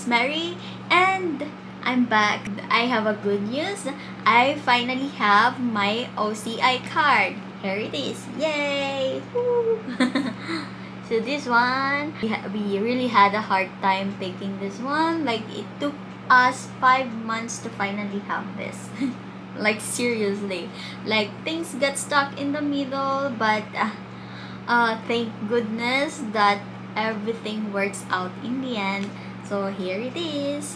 Mary, and I'm back. I have a good news. I finally have my OCI card. Here it is. Yay! Woo! So this one, we really had a hard time picking this one. Like, it took us 5 months to finally have this. Like, seriously. Like, things got stuck in the middle, but thank goodness that everything works out in the end. So here it is.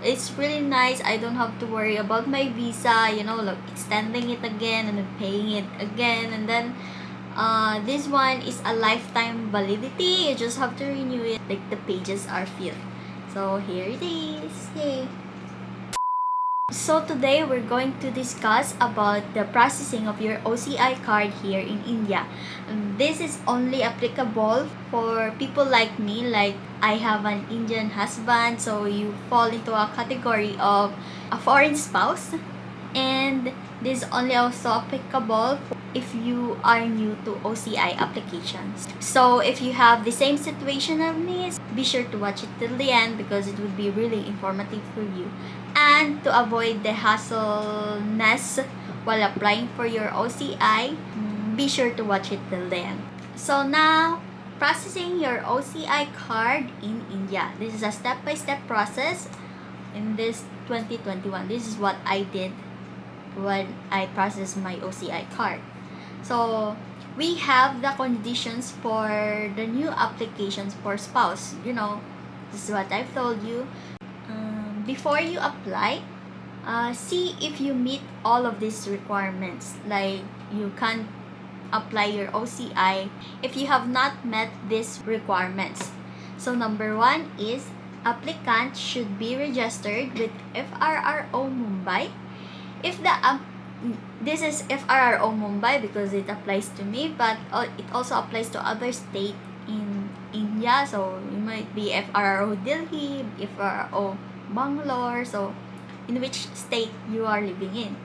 It's really nice. I don't have to worry about my visa, like extending it again and then paying it again, and then this one is a lifetime validity. You just have to renew it, like the pages are filled. So here it is. Yay! So today we're going to discuss about the processing of your OCI card here in India. This is only applicable for people like me, like I have an Indian husband, so you fall into a category of a foreign spouse. And this is only also applicable if you are new to OCI applications. So if you have the same situation as me, be sure to watch it till the end because it would be really informative for you. And to avoid the hassleness while applying for your OCI, be sure to watch it till the end. So now, processing your OCI card in India. This is a step-by-step process in this 2021. This is what I did when I processed my OCI card. So we have the conditions for the new applications for spouse. This is what I've told you. Before you apply, see if you meet all of these requirements. Like, you can't apply your OCI if you have not met these requirements. So number 1 is applicant should be registered with FRRO Mumbai. If this is FRRO Mumbai because it applies to me, but it also applies to other states in India. So it might be FRRO Delhi, FRRO Bangalore, so in which state you are living in.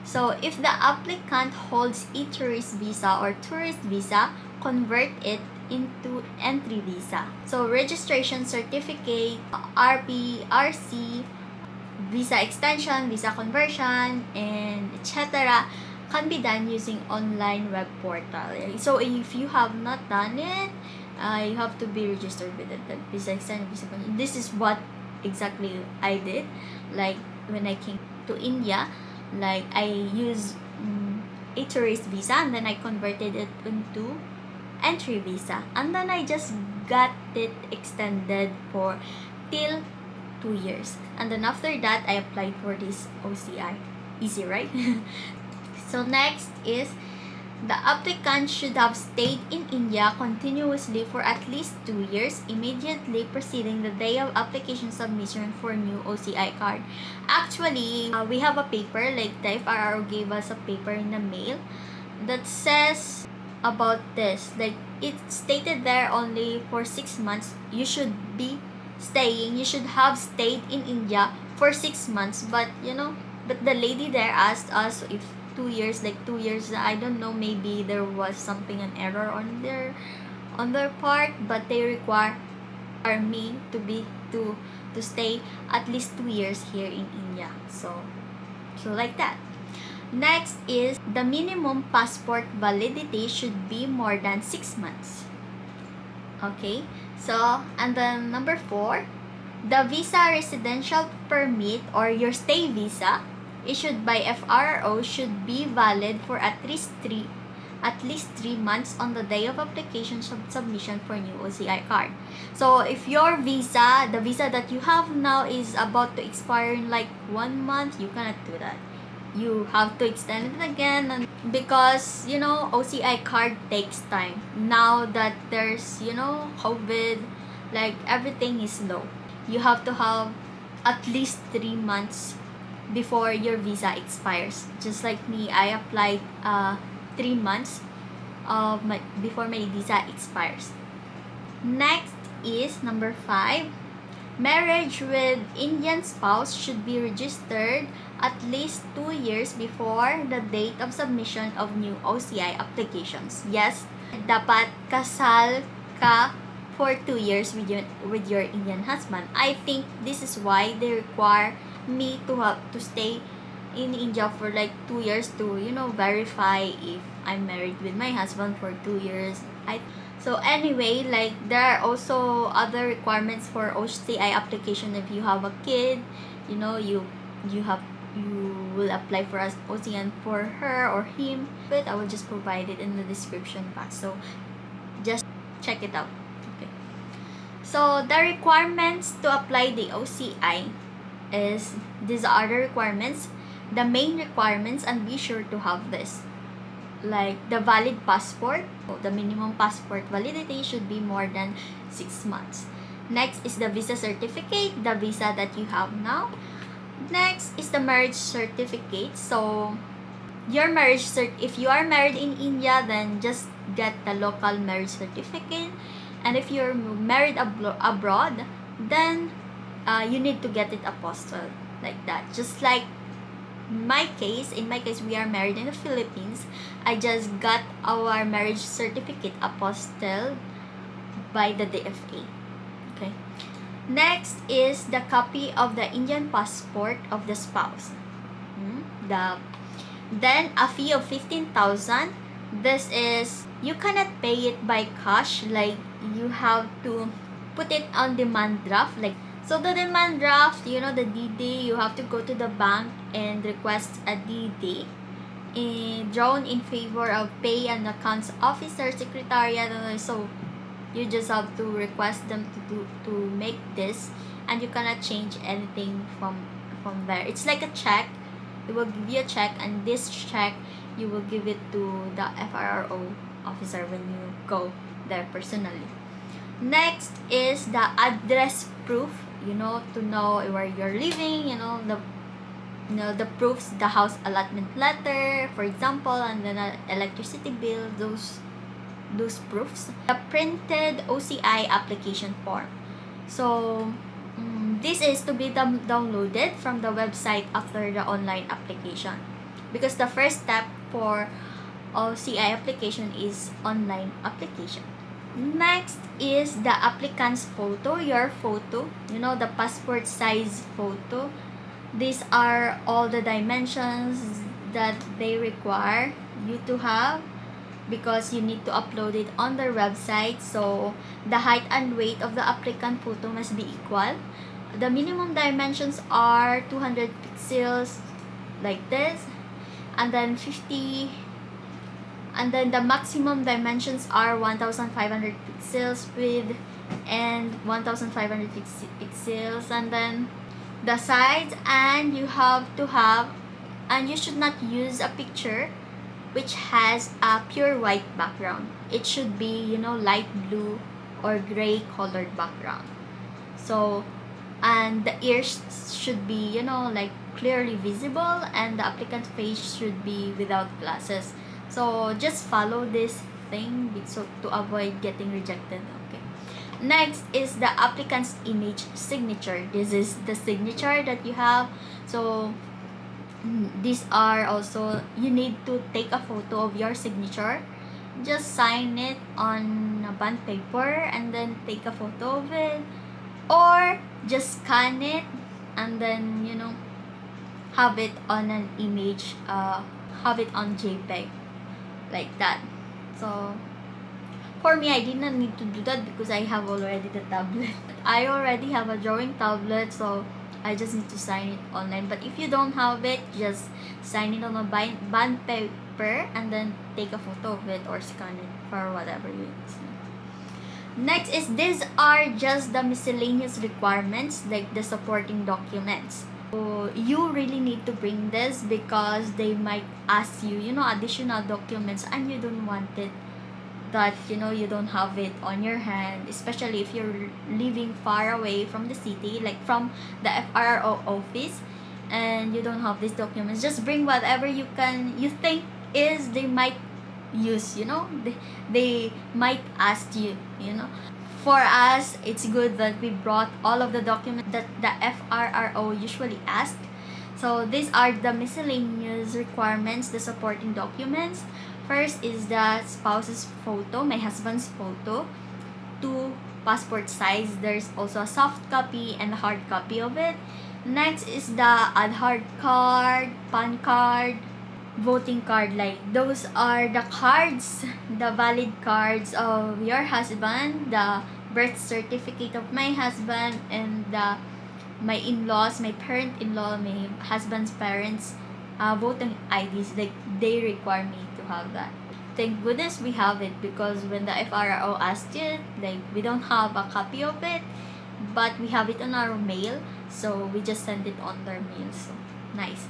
So if the applicant holds a tourist visa or tourist visa, convert it into entry visa. So registration certificate, RP, visa extension, visa conversion, and etc. can be done using online web portal. So if you have not done it, you have to be registered with the visa extension, visa conversion. This is what exactly I did. Like, when I came to India, like, I used a tourist visa and then I converted it into entry visa, and then I just got it extended for till 2 years, and then after that I applied for this OCI. Easy, right? So next is the applicant should have stayed in India continuously for at least 2 years immediately preceding the day of application submission for new OCI card. Actually, we have a paper, like the FRRO gave us a paper in the mail that says about this. Like, it stated there only for 6 months you should be staying, you should have stayed in India for 6 months, but but the lady there asked us if 2 years, like 2 years, I don't know, maybe there was something, an error on their part, but they require me to stay at least 2 years here in India. So like that. Next is the minimum passport validity should be more than 6 months. Okay, so, and then number 4, the visa residential permit or your stay visa issued by FRRO should be valid for at least 3 months on the day of application submission for new OCI card. So if your visa, the visa that you have now, is about to expire in like 1 month, you cannot do that. You have to extend it again, and because OCI card takes time. Now that there's COVID, like, everything is low. You have to have at least 3 months before your visa expires. Just like me, I applied 3 months before my visa expires. Next is number 5. Marriage with Indian spouse should be registered at least 2 years before the date of submission of new OCI applications. Yes, dapat kasal ka for 2 years with your Indian husband. I think this is why they require me to have to stay in India for like 2 years to, you know, verify if I'm married with my husband for 2 years. So anyway, like there are also other requirements for OCI application. If you have a kid, you know, you will apply for as OCI for her or him. But I will just provide it in the description box. So just check it out. Okay. So the requirements to apply the OCI is these are the requirements, the main requirements, and be sure to have this. Like the valid passport, the minimum passport validity should be more than 6 months. Next is the visa certificate, the visa that you have now. Next is the marriage certificate. So your if you are married in India, then just get the local marriage certificate. And if you're married abroad, then you need to get it apostilled like that. Just like in my case, we are married in the Philippines. I just got our marriage certificate apostilled by the DFA. Okay. Next is the copy of the Indian passport of the spouse. Then a fee of 15,000. This is, you cannot pay it by cash, like you have to put it on demand draft. Like, so the demand draft, you know, the DD, you have to go to the bank and request a DD drawn in favor of pay and accounts officer, secretariat. So you just have to request them to make this, and you cannot change anything from there. It's like a check. They will give you a check, and this check you will give it to the FRRO officer when you go there personally. Next is the address proof, you know, to know where you're living, the proofs, the house allotment letter, for example, and then electricity bill, those proofs. The printed OCI application form. So this is to be downloaded from the website after the online application, because the first step for OCI application is online application. Next is the applicant's photo, your photo, you know, the passport size photo. These are all the dimensions that they require you to have, because you need to upload it on their website. So the height and weight of the applicant photo must be equal. The minimum dimensions are 200 pixels like this, and then 50, and then the maximum dimensions are 1500 pixels width and 1500 pixels, and then the sides, and you have to have, and you should not use a picture which has a pure white background. It should be, you know, light blue or gray colored background. So, and the ears should be, you know, like clearly visible, and the applicant's face should be without glasses. So just follow this thing so to avoid getting rejected. Okay. Next is the applicant's image signature. This is the signature that you have. So these are also, you need to take a photo of your signature. Just sign it on a bond paper and then take a photo of it, or just scan it and then, you know, have it on an image, have it on JPEG like that. So for me, I did not need to do that because I have already the tablet. I already have a drawing tablet, so I just need to sign it online. But if you don't have it, just sign it on a bond paper and then take a photo of it or scan it for whatever you use. Next is, these are just the miscellaneous requirements, like the supporting documents. So you really need to bring this because they might ask you, you know, additional documents, and you don't want it that, you know, you don't have it on your hand, especially if you're living far away from the city, like from the FRRO office, and you don't have these documents. Just bring whatever you think is they might use, you know, they might ask you, you know. For us, it's good that we brought all of the documents that the FRRO usually ask. So these are the miscellaneous requirements, the supporting documents. First is the spouse's photo, my husband's photo, 2 passport size. There's also a soft copy and a hard copy of it. Next is the Aadhaar card, PAN card, voting card. Like, those are the cards, the valid cards of your husband, the birth certificate of my husband, and my in-laws, my parent-in-law, my husband's parents, voting IDs. Like, they require me to have that. Thank goodness we have it, because when the FRRO asked it, like, we don't have a copy of it, but we have it on our mail, so we just send it on their mail. So nice.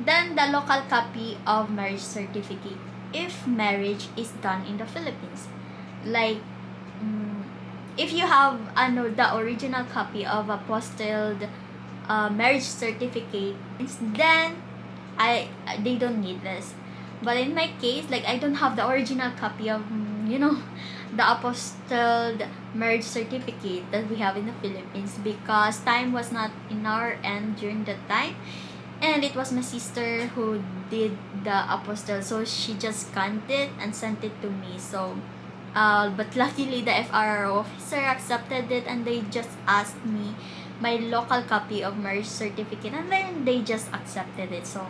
Then the local copy of marriage certificate if marriage is done in the Philippines. Like, if you have the original copy of a postilled marriage certificate, then they don't need this. But in my case, like, I don't have the original copy of the apostilled marriage certificate that we have in the Philippines, because time was not in our end during that time, and it was my sister who did the apostille, so she just scanned it and sent it to me. So but luckily the FRRO officer accepted it, and they just asked me my local copy of marriage certificate, and then they just accepted it. So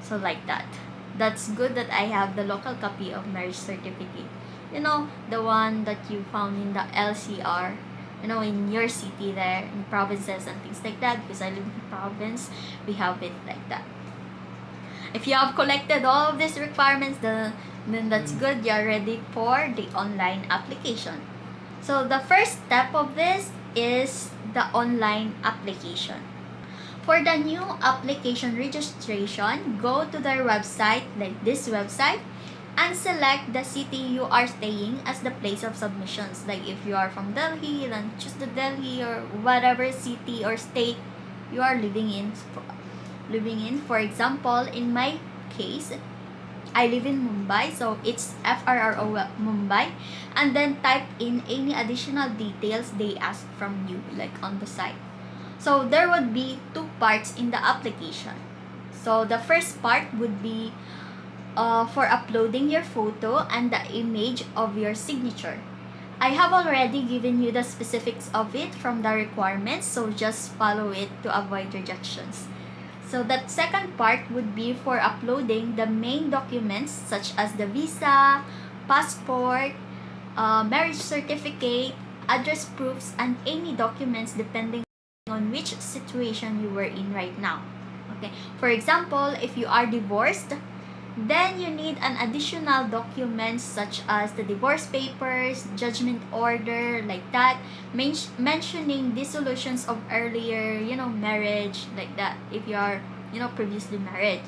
like that. That's good that I have the local copy of marriage certificate. The one that you found in the LCR, in your city there, in provinces and things like that, because I live in the province, we have it like that. If you have collected all of these requirements, then that's good. You're ready for the online application. So the first step of this is the online application. For the new application registration, go to their website, like this website, and select the city you are staying as the place of submissions. Like, if you are from Delhi, then choose the Delhi or whatever city or state you are living in. For example, in my case, I live in Mumbai, so it's FRRO Mumbai, and then type in any additional details they ask from you, like on the site. So there would be two parts in the application. So the first part would be for uploading your photo and the image of your signature. I have already given you the specifics of it from the requirements, so just follow it to avoid rejections. So that second part would be for uploading the main documents such as the visa, passport, marriage certificate, address proofs, and any documents depending on which situation you were in right now. Okay. For example, if you are divorced, then you need an additional documents such as the divorce papers, judgment order, like that, mentioning dissolutions of earlier, marriage, like that, if you are, previously married.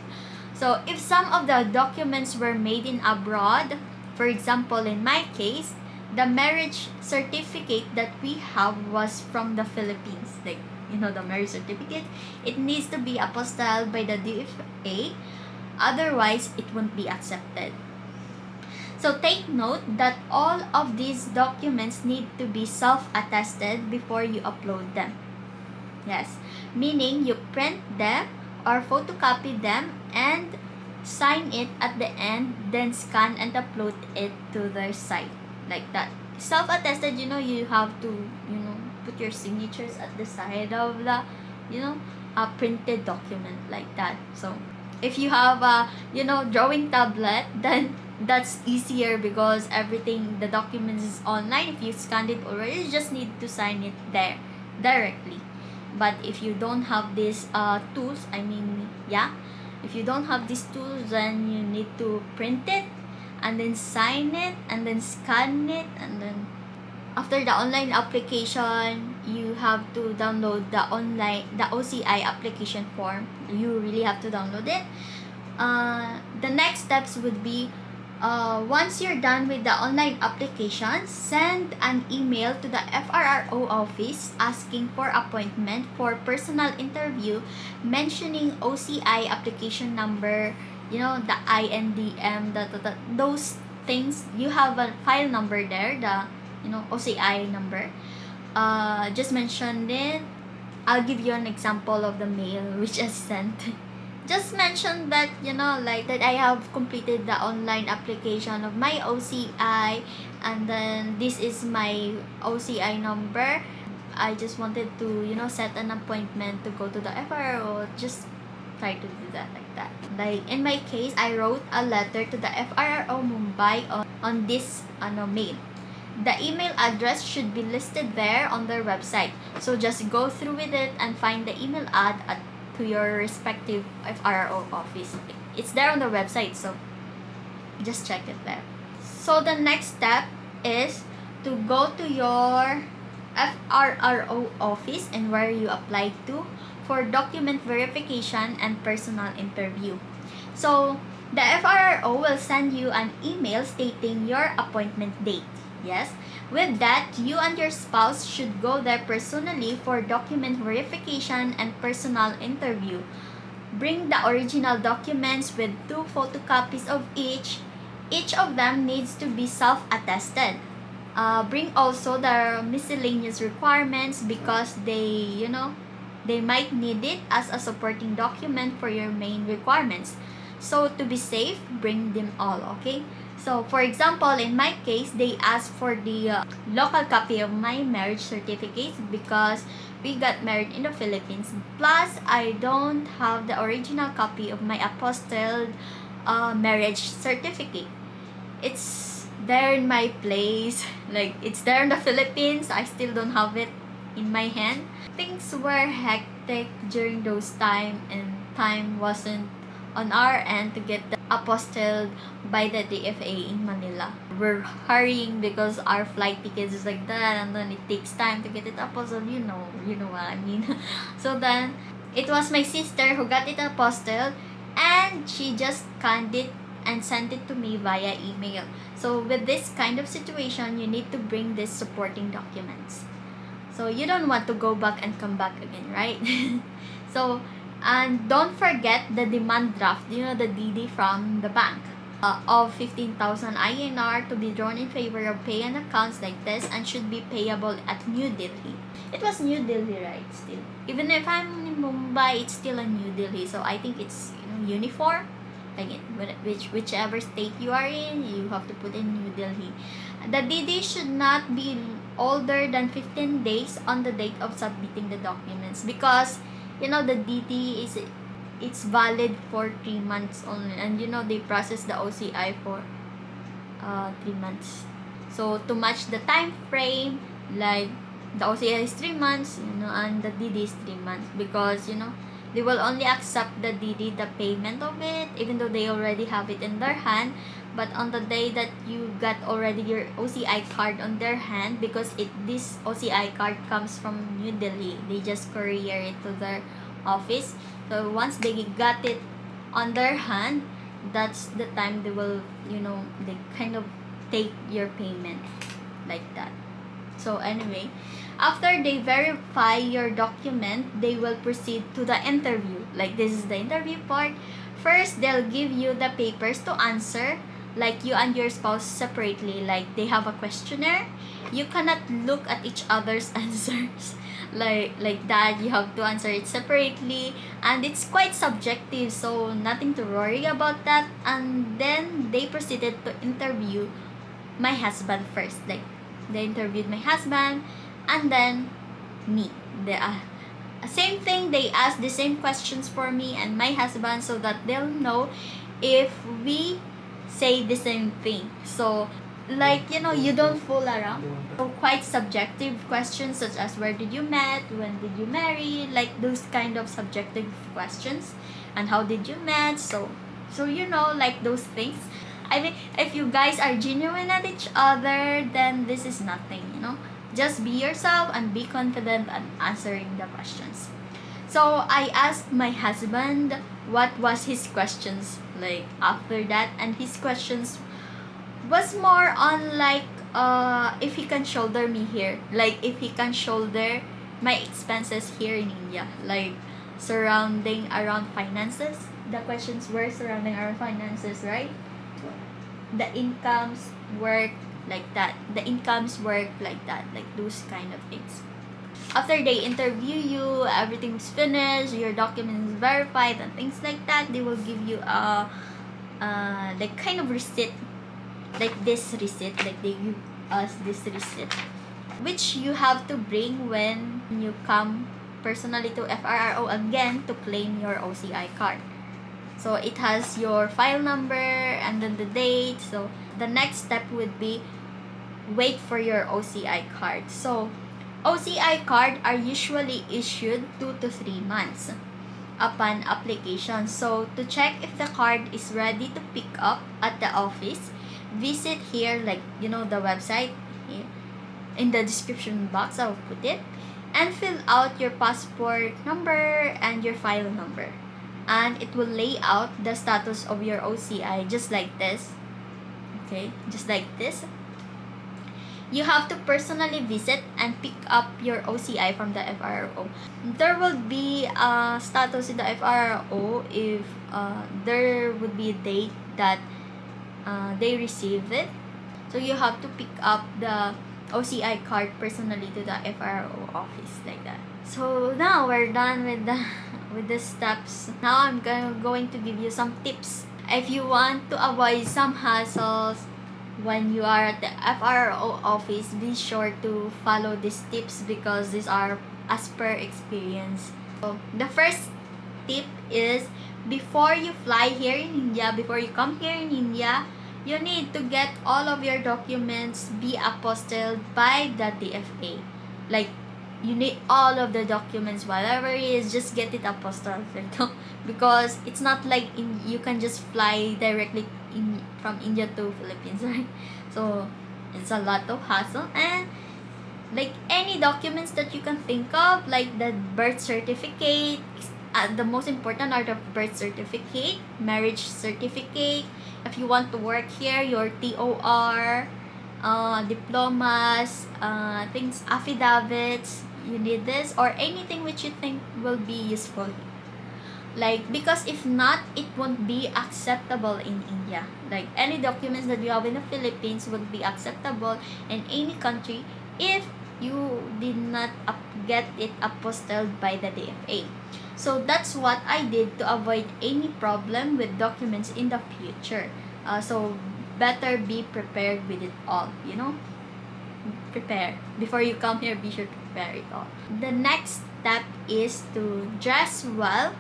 So if some of the documents were made in abroad, for example, in my case, the marriage certificate that we have was from the Philippines. Like, the marriage certificate, it needs to be apostilled by the DFA, otherwise it won't be accepted. So take note that all of these documents need to be self-attested before you upload them. Yes, meaning you print them or photocopy them and sign it at the end, then scan and upload it to their site, like that. Self-attested, you have to, put your signatures at the side of the, a printed document, like that. So if you have a, drawing tablet, then that's easier because everything, the documents is online. If you scanned it already, you just need to sign it there directly. But if you don't have these tools, if you don't have these tools, then you need to print it and then sign it and then scan it, and then after the online application, you have to download the OCI application form. You really have to download it. The next steps would be, once you're done with the online application, send an email to the FRRO office asking for appointment for personal interview, mentioning OCI application number, the INDM, those things. You have a file number there, the OCI number. Just mention it. I'll give you an example of the mail which I sent. just mention that, like that I have completed the online application of my OCI, and then this is my OCI number. I just wanted to, set an appointment to go to the FRRO. Just try to do that like that. Like in my case, I wrote a letter to the FRRO Mumbai on this mail. The email address should be listed there on their website. So just go through with it and find the email to your respective FRRO office. It's there on the website, so just check it there. So the next step is to go to your FRRO office and where you applied to for document verification and personal interview. So the FRRO will send you an email stating your appointment date. Yes, with that, you and your spouse should go there personally for document verification and personal interview. Bring the original documents with 2 photocopies of each. Each of them needs to be self-attested. Bring also the miscellaneous requirements because they might need it as a supporting document for your main requirements. So to be safe, bring them all, okay? So for example, in my case, they asked for the local copy of my marriage certificate because we got married in the Philippines. Plus, I don't have the original copy of my apostilled marriage certificate. It's there in my place, like it's there in the Philippines. I still don't have it in my hand. Things were hectic during those time, and time wasn't on our end to get the apostilled by the DFA in Manila. We're hurrying because our flight tickets is like that, and then it takes time to get it apostilled. You know what I mean. So then it was my sister who got it apostilled, and she just scanned it and sent it to me via email. So with this kind of situation, you need to bring these supporting documents. So you don't want to go back and come back again, right? So, and don't forget the demand draft, the DD from the bank of 15,000 INR to be drawn in favor of pay-in accounts like this and should be payable at New Delhi. It was New Delhi, right? Still, even if I'm in Mumbai, it's still a New Delhi. So I think it's uniform. Again, whichever state you are in, you have to put in New Delhi. The DD should not be older than 15 days on the date of submitting the documents because the DD it's valid for 3 months only, and they process the OCI for 3 months. So to match the time frame, like the OCI is 3 months, and the DD is 3 months because they will only accept the DD, the payment of it, even though they already have it in their hand. But on the day that you got already your OCI card on their hand, because this OCI card comes from New Delhi, they just courier it to their office. So once they got it on their hand, that's the time they will, they kind of take your payment like that. So anyway, after they verify your document, they will proceed to the interview. Like this is the interview part. First, they'll give you the papers to answer, like you and your spouse separately. Like they have a questionnaire. You cannot look at each other's answers. Like that, you have to answer it separately, and it's quite subjective, so nothing to worry about that. And then they proceeded to interview my husband first. Like they interviewed my husband and then me. The same thing, they asked the same questions for me and my husband so that they'll know if we say the same thing. So like you don't fool around. So quite subjective questions such as where did you met, when did you marry, like those kind of subjective questions, and how did you met. So like those things. I mean, if you guys are genuine at each other, then this is nothing, Just be yourself and be confident at answering the questions. So I asked my husband what was his questions like after that, and his questions was more on like if he can shoulder me here, like if he can shoulder my expenses here in India, like surrounding around finances. The questions were surrounding our finances, right? The incomes work like that, like those kind of things. After they interview you, everything's finished, your documents verified and things like that, they will give you a like kind of receipt, like this receipt, like they give us this receipt, which you have to bring when you come personally to FRRO again to claim your OCI card. So it has your file number and then the date. So the next step would be wait for your OCI card. So OCI card are usually issued 2 to 3 months upon application. So to check if the card is ready to pick up at the office, visit here, like the website here. In the description box I'll put it, and fill out your passport number and your file number, and it will lay out the status of your OCI just like this. Okay, just like this. You have to personally visit and pick up your OCI from the FRRO. There will be a status in the FRRO if there would be a date that they receive it. So you have to pick up the OCI card personally to the FRRO office like that. So now we're done with the steps. Now I'm going to give you some tips. If you want to avoid some hassles when you are at the FRRO office, be sure to follow these tips because these are as per experience. So the first tip is, before you fly here in India, before you come here in India, you need to get all of your documents be apostilled by the DFA. Like, you need all of the documents, whatever it is, just get it apostilled. Because it's not like you can just fly directly from India to Philippines, right? So it's a lot of hassle. And like any documents that you can think of, like the birth certificate, the most important are the birth certificate, marriage certificate. If you want to work here, your TOR, diplomas, things, affidavits, you need this, or anything which you think will be useful. Like, because if not, it won't be acceptable in India. Like, any documents that you have in the Philippines would be acceptable in any country if you did not get it apostilled by the DFA. So that's what I did to avoid any problem with documents in the future. So better be prepared with it all, Prepare. Before you come here, be sure to prepare it all. The next step is to dress well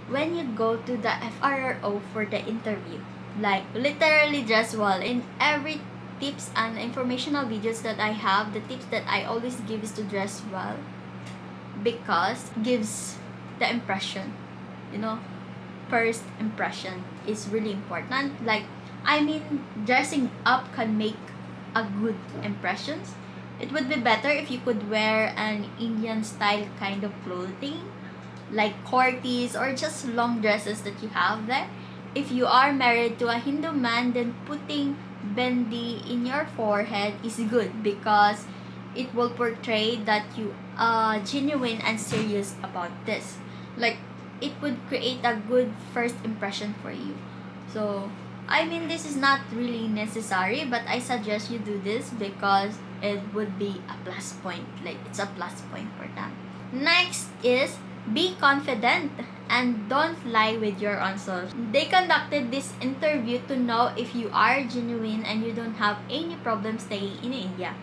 when you go to the FRRO for the interview. Like, literally dress well. In every tips and informational videos that I have, the tips that I always give is to dress well, because it gives the impression, first impression is really important. Like, dressing up can make a good impressions. It would be better if you could wear an Indian style kind of clothing, like kurtis or just long dresses that you have there. If you are married to a Hindu man, then putting bendi in your forehead is good because it will portray that you are genuine and serious about this. Like, it would create a good first impression for you. So this is not really necessary, but I suggest you do this because it would be a plus point. Like, it's a plus point for them. Next is, be confident and don't lie with your answers. They conducted this interview to know if you are genuine and you don't have any problem staying in India.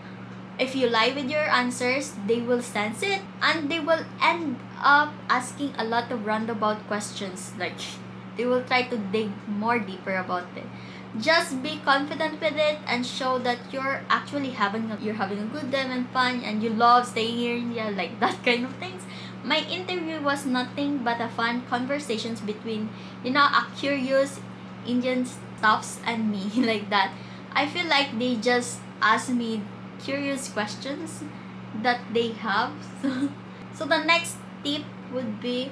If you lie with your answers, they will sense it and they will end up asking a lot of roundabout questions. Like, they will try to dig more deeper about it. Just be confident with it and show that you're actually having a good time and fun and you love staying here in India, like that kind of things. My interview was nothing but a fun conversations between, a curious Indian staffs and me, like that. I feel like they just asked me curious questions that they have. So the next tip would be,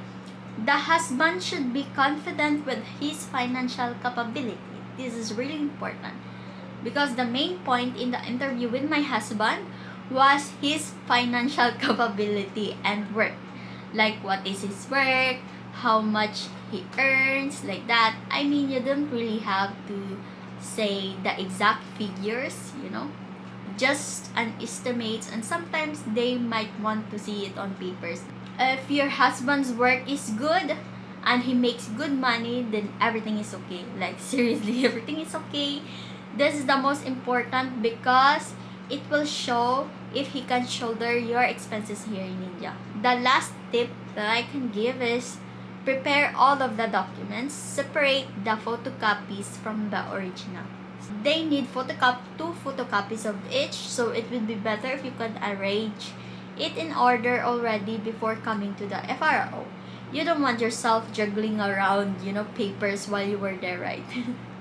the husband should be confident with his financial capability. This is really important because the main point in the interview with my husband was his financial capability and work. Like, what is his work, how much he earns, like that. You don't really have to say the exact figures, just an estimate, and sometimes they might want to see it on papers. If your husband's work is good and he makes good money, then everything is okay. Like seriously, everything is okay. This is the most important because it will show if he can shoulder your expenses here in India. The last tip that I can give is prepare all of the documents, separate the photocopies from the original. They need two photocopies of each, so it would be better if you could arrange it in order already before coming to the FRRO. You don't want yourself juggling around, papers while you were there, right?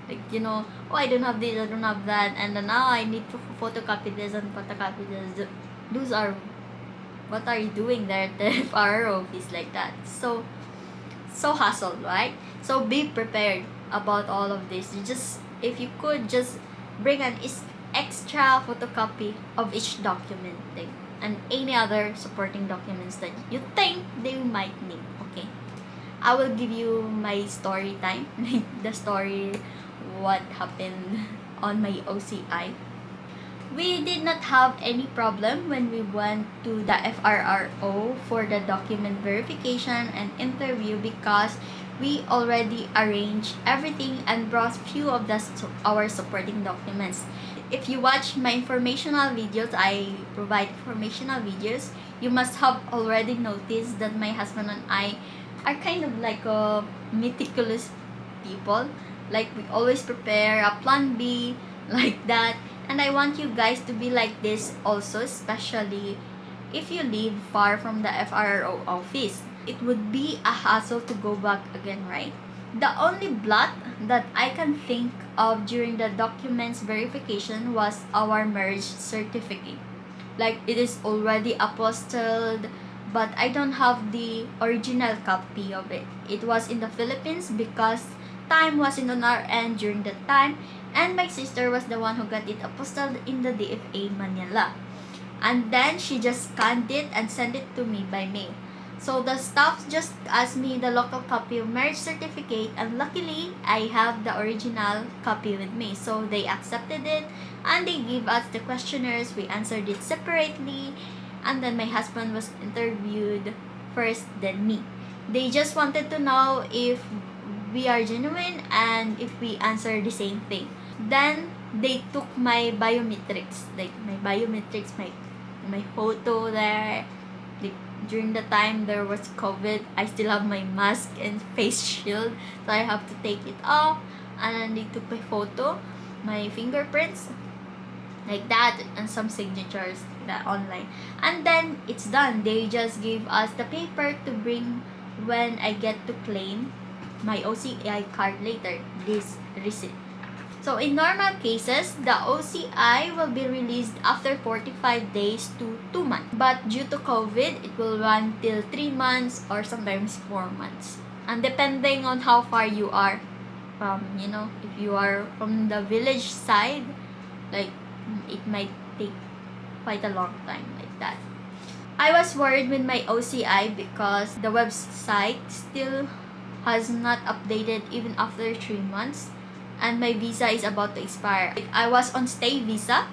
Like, oh, I don't have this, I don't have that, and then now I need to photocopy this and photocopy this. Those are, what are you doing there at the FRRO office like that? So hustle, right? So be prepared about all of this. If you could, just bring an extra photocopy of each document thing and any other supporting documents that you think they might need. Okay, I will give you my story time, the story what happened on my OCI. We did not have any problem when we went to the FRRO for the document verification and interview because we already arranged everything and brought few of our supporting documents. If you watch my informational videos, I provide informational videos, you must have already noticed that my husband and I are kind of like a meticulous people. Like we always prepare a plan B like that. And I want you guys to be like this also, especially if you live far from the FRRO office. It would be a hassle to go back again, right? The only blot that I can think of during the documents verification was our marriage certificate. Like it is already apostilled, but I don't have the original copy of it. It was in the Philippines because time wasn't on our end during that time, and my sister was the one who got it apostilled in the DFA Manila. And then she just scanned it and sent it to me by mail. So the staff just asked me the local copy of marriage certificate, and luckily I have the original copy with me. So they accepted it and they gave us the questionnaires. We answered it separately, and then my husband was interviewed first, then me. They just wanted to know if we are genuine and if we answer the same thing. Then they took my biometrics, my photo there. Like, during the time there was COVID, I still have my mask and face shield, so I have to take it off. And then they took my photo, my fingerprints, like that, and some signatures that online. And then it's done. They just gave us the paper to bring when I get to claim my OCI card later, this receipt. So in normal cases, the OCI will be released after 45 days to 2 months. But due to COVID, it will run till 3 months or sometimes 4 months. And depending on how far you are from, if you are from the village side, like it might take quite a long time like that. I was worried with my OCI because the website still has not updated even after 3 months. And my visa is about to expire. I was on stay visa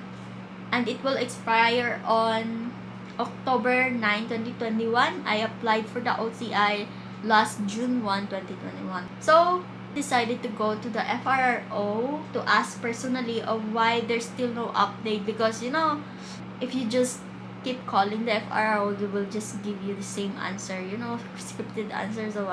and it will expire on October 9, 2021. I applied for the OCI last June 1, 2021. So, decided to go to the FRRO to ask personally of why there's still no update, because if you just keep calling the FRRO, they will just give you the same answer, scripted answers. So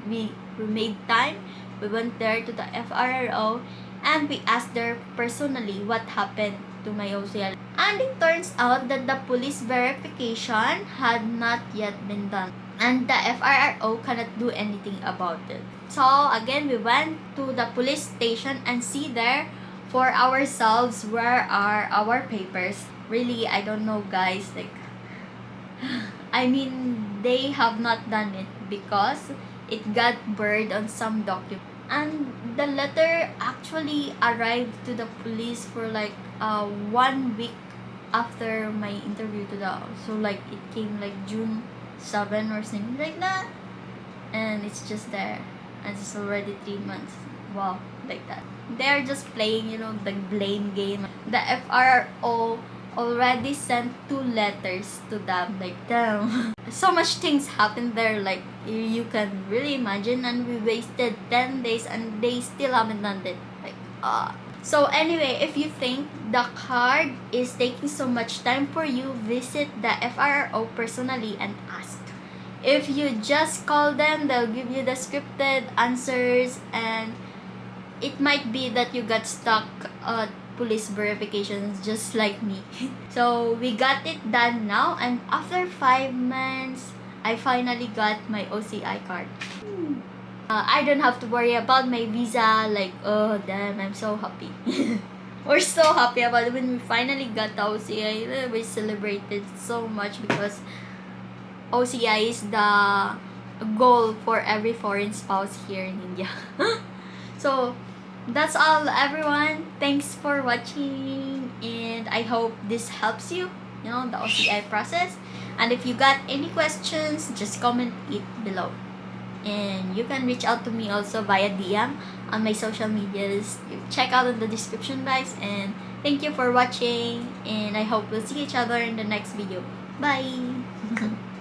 we made time. We went there to the FRRO and we asked there personally what happened to my OCI. And it turns out that the police verification had not yet been done, and the FRRO cannot do anything about it. So again, we went to the police station and see there for ourselves where are our papers. Really, I don't know, guys. They have not done it because it got buried on some document. And the letter actually arrived to the police for 1 week after my interview to the, so it came June 7 or something like that, and it's just there, and it's already 3 months. Wow, like that. they're just playing, the blame game. The FRRO already sent 2 letters to them, like, damn. So much things happened there, like, you can really imagine, and we wasted 10 days and they still haven't done it. Like, So anyway, if you think the card is taking so much time for you, visit the FRRO personally and ask. If you just call them, they'll give you the scripted answers, and it might be that you got stuck at police verifications just like me. So we got it done now, and after 5 months, I finally got my OCI card. I don't have to worry about my visa, like, oh damn, I'm so happy. We're so happy about it. When we finally got the OCI, we celebrated so much because OCI is the goal for every foreign spouse here in India. So that's all, everyone. Thanks for watching, and I hope this helps you, the OCI process. And if you got any questions, just comment it below. And you can reach out to me also via DM on my social medias. Check out in the description box. And thank you for watching, and I hope we'll see each other in the next video. Bye!